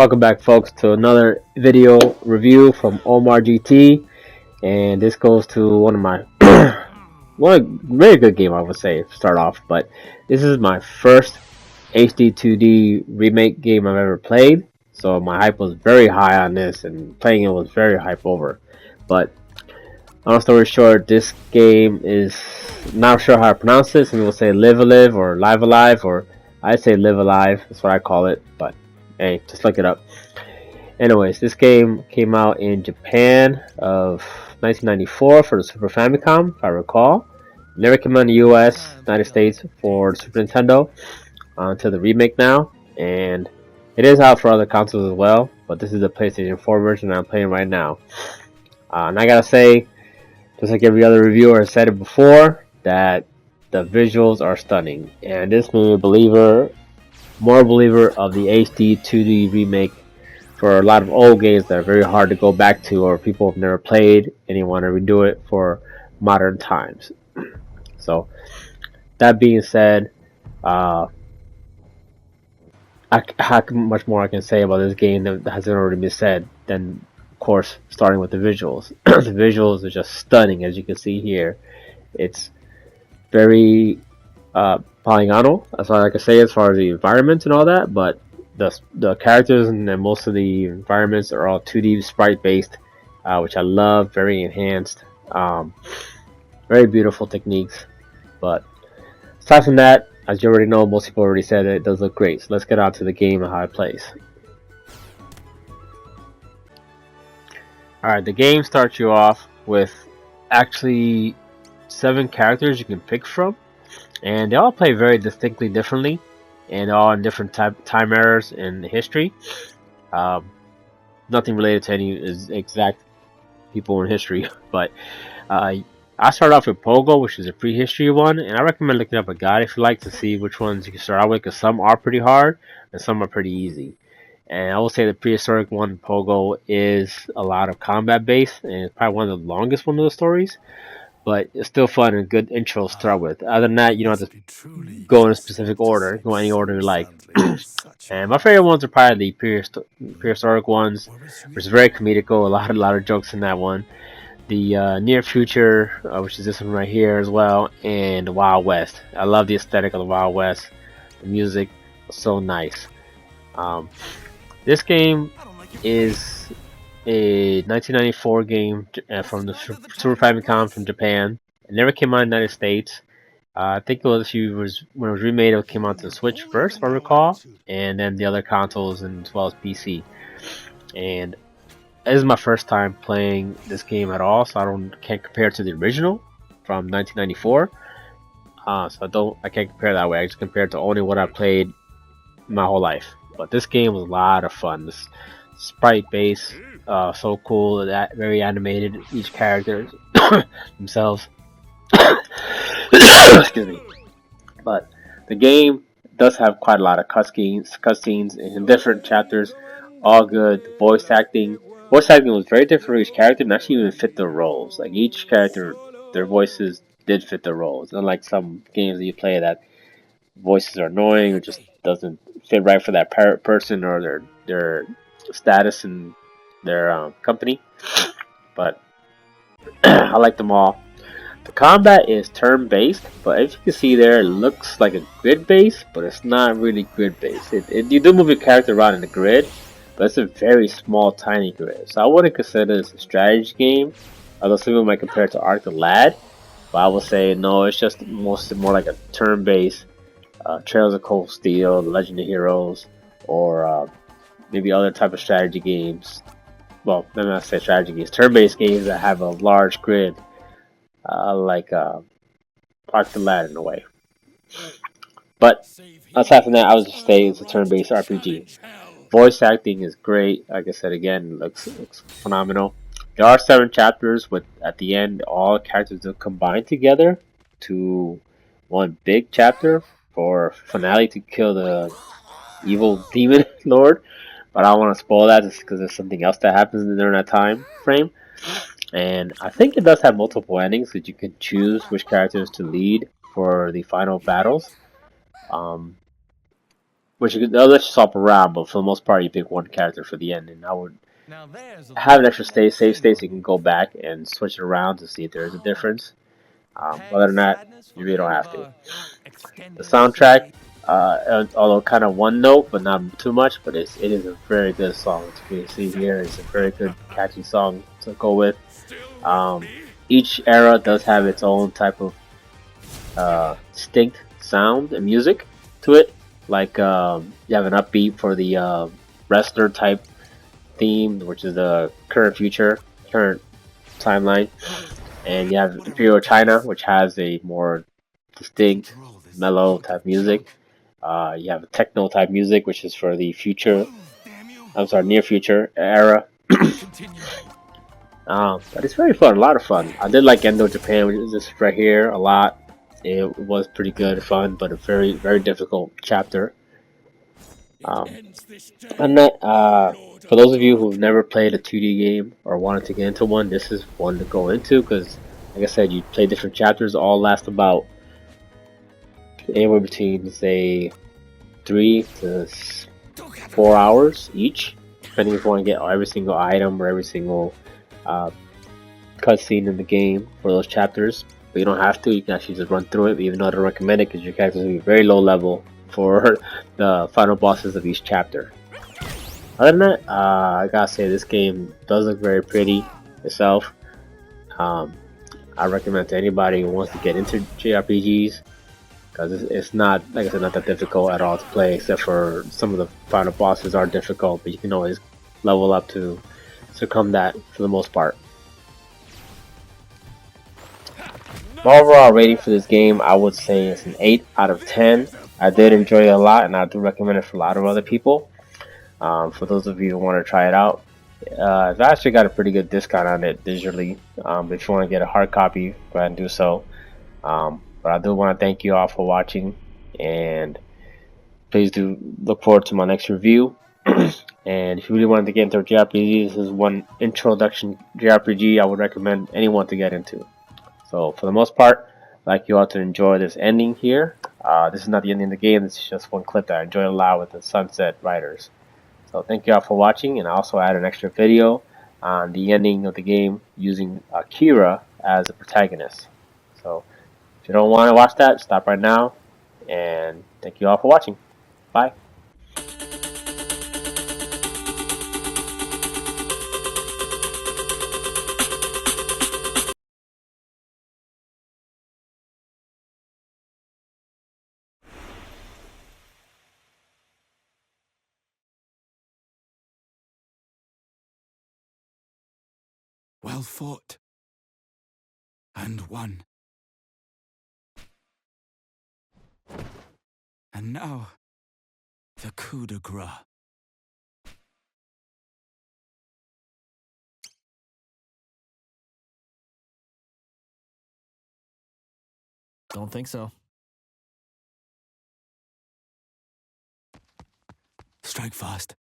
Welcome back, folks, to another video review from Omar GT, and this goes to one of my very good game, I would say, to start off. But this is my first HD 2D remake game I've ever played, so my hype was very high on this, and playing it was very hype over. But long story short, this game is not sure how to pronounce it. Some people say Live Alive or Live Alive, or I say Live Alive. That's what I call it. But hey, just look it up. Anyways, this game came out in Japan of 1994 for the Super Famicom, if I recall. Never came out in the US, United States for the Super Nintendo until the remake now. And it is out for other consoles as well, but this is the PlayStation 4 version I'm playing right now. And I gotta say, just like every other reviewer has said it before, that the visuals are stunning. And this made me more believer of the HD 2D remake for a lot of old games that are very hard to go back to, or people have never played and you want to redo it for modern times. So that being said, how much more I can say about this game that hasn't already been said than, of course, starting with the visuals. The visuals are just stunning, as you can see here. It's very polygonal, that's all I can say as far as the environments and all that, but the characters and most of the environments are all 2D sprite based, which I love. Very enhanced, very beautiful techniques. But aside from that, as you already know, most people already said it does look great. So let's get on to the game and how it plays. Alright, the game starts you off with actually 7 characters you can pick from, and they all play very distinctly differently, and all in different time eras in history. Nothing related to any exact people in history, but I start off with Pogo, which is a prehistory one, and I recommend looking up a guide if you like to see which ones you can start out with, because some are pretty hard and some are pretty easy. And I will say the prehistoric one, Pogo, is a lot of combat based, and it's probably one of the longest one of the stories. But it's still fun and good intro to start with. Other than that, you don't have to go in a specific order. Go any order you like. And my favorite ones are probably the prehistoric ones, which is very comedical. A lot of jokes in that one. The near future, which is this one right here as well, and the Wild West. I love the aesthetic of the Wild West. The music was so nice. This game is a 1994 game from the Super Famicom from Japan. It never came out in the United States. I think it was when it was remade, it came out to the Switch first, if I recall, and then the other consoles and as well as PC. And this is my first time playing this game at all, so can't compare it to the original from 1994. So I can't compare that way. I just compare it to only what I played my whole life. But this game was a lot of fun. This sprite base, so cool, that very animated, each character themselves. Excuse me. But the game does have quite a lot of cutscenes in different chapters, all good. The voice acting was very different for each character, and actually even fit the roles. Like each character, their voices did fit the roles. Unlike some games that you play that voices are annoying or just doesn't fit right for that person or their status and their company. But I like them all. The combat is turn-based, but as you can see there, it looks like a grid-based, but it's not really grid-based. You do move your character around in the grid, but it's a very small, tiny grid. So I wouldn't consider this a strategy game, although some people might compare it to Ark the Lad. But I would say no, it's just more like a turn-based Trails of Cold Steel, The Legend of Heroes, or maybe other type of strategy games. Well, let me not say strategy games, turn-based games that have a large grid, like Ark the Lad in a way. But aside from that, I would just say it's a turn-based RPG. Voice acting is great. Like I said again, looks phenomenal. There are 7 chapters with at the end all characters are combined together to one big chapter for finale to kill the evil demon lord. But I don't want to spoil that just because there's something else that happens during that time frame. And I think it does have multiple endings that you can choose which characters to lead for the final battles. which they'll let you swap around, but for the most part, you pick one character for the end. And I would have an extra save state so you can go back and switch it around to see if there is a difference. Other than that, you really don't have to. The soundtrack, although kind of one note, but not too much, but it is a very good song. As you can see here, it's a very good, catchy song to go with. Each era does have its own type of distinct sound and music to it. Like you have an upbeat for the wrestler type theme, which is the current timeline, and you have Imperial China, which has a more distinct, mellow type music. You have techno type music, which is for the future. I'm sorry, near future era. But it's very fun, a lot of fun. I did like Endo Japan, which is this right here, a lot. It was pretty good, fun, but a very, very difficult chapter. And that, for those of you who've never played a 2D game or wanted to get into one, this is one to go into because, like I said, you play different chapters, all last about anywhere between, say, 3 to 4 hours each, depending if you want to get every single item or every single cutscene in the game for those chapters. But you don't have to, you can actually just run through it, even though I don't recommend it because your characters will be very low level for the final bosses of each chapter. Other than that, I gotta say this game does look very pretty itself. I recommend to anybody who wants to get into JRPGs because it's not, like I said, not that difficult at all to play, except for some of the final bosses are difficult, but you can always level up to succumb that for the most part. My overall rating for this game, I would say it's an 8 out of 10. I did enjoy it a lot, and I do recommend it for a lot of other people. For those of you who want to try it out, I've actually got a pretty good discount on it digitally. If you want to get a hard copy, go ahead and do so. But I do want to thank you all for watching, and please do look forward to my next review. And if you really wanted to get into JRPG, this is one introduction JRPG I would recommend anyone to get into. So for the most part, I'd like you all to enjoy this ending here. This is not the ending of the game, this is just one clip that I enjoyed a lot with the Sunset Riders. So thank you all for watching, and I also add an extra video on the ending of the game using Akira as a protagonist. So if you don't want to watch that, stop right now, and thank you all for watching. Bye. Well fought. And won. And now, the coup de grace. Don't think so. Strike fast.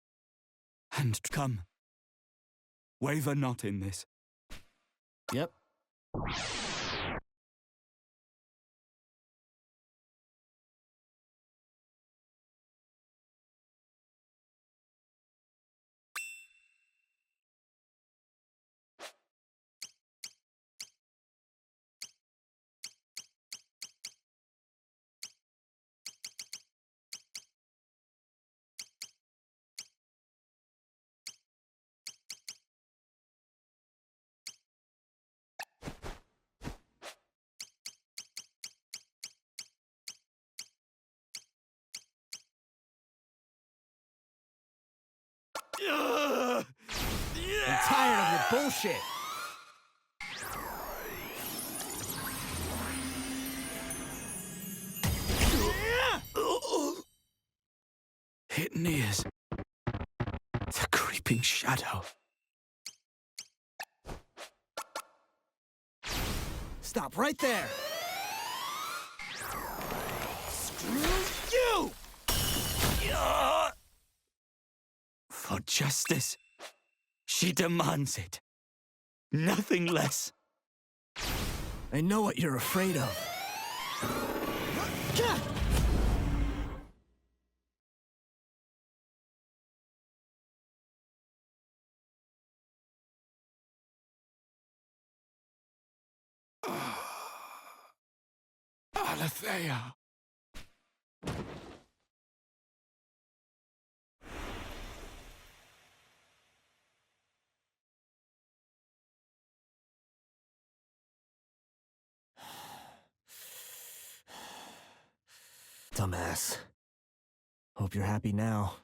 And come. Waver not in this. Yep. I'm tired of your bullshit. It nears. The creeping shadow. Stop right there. Screw you! For justice, she demands it. Nothing less. I know what you're afraid of. Alethea. Dumbass. Hope you're happy now.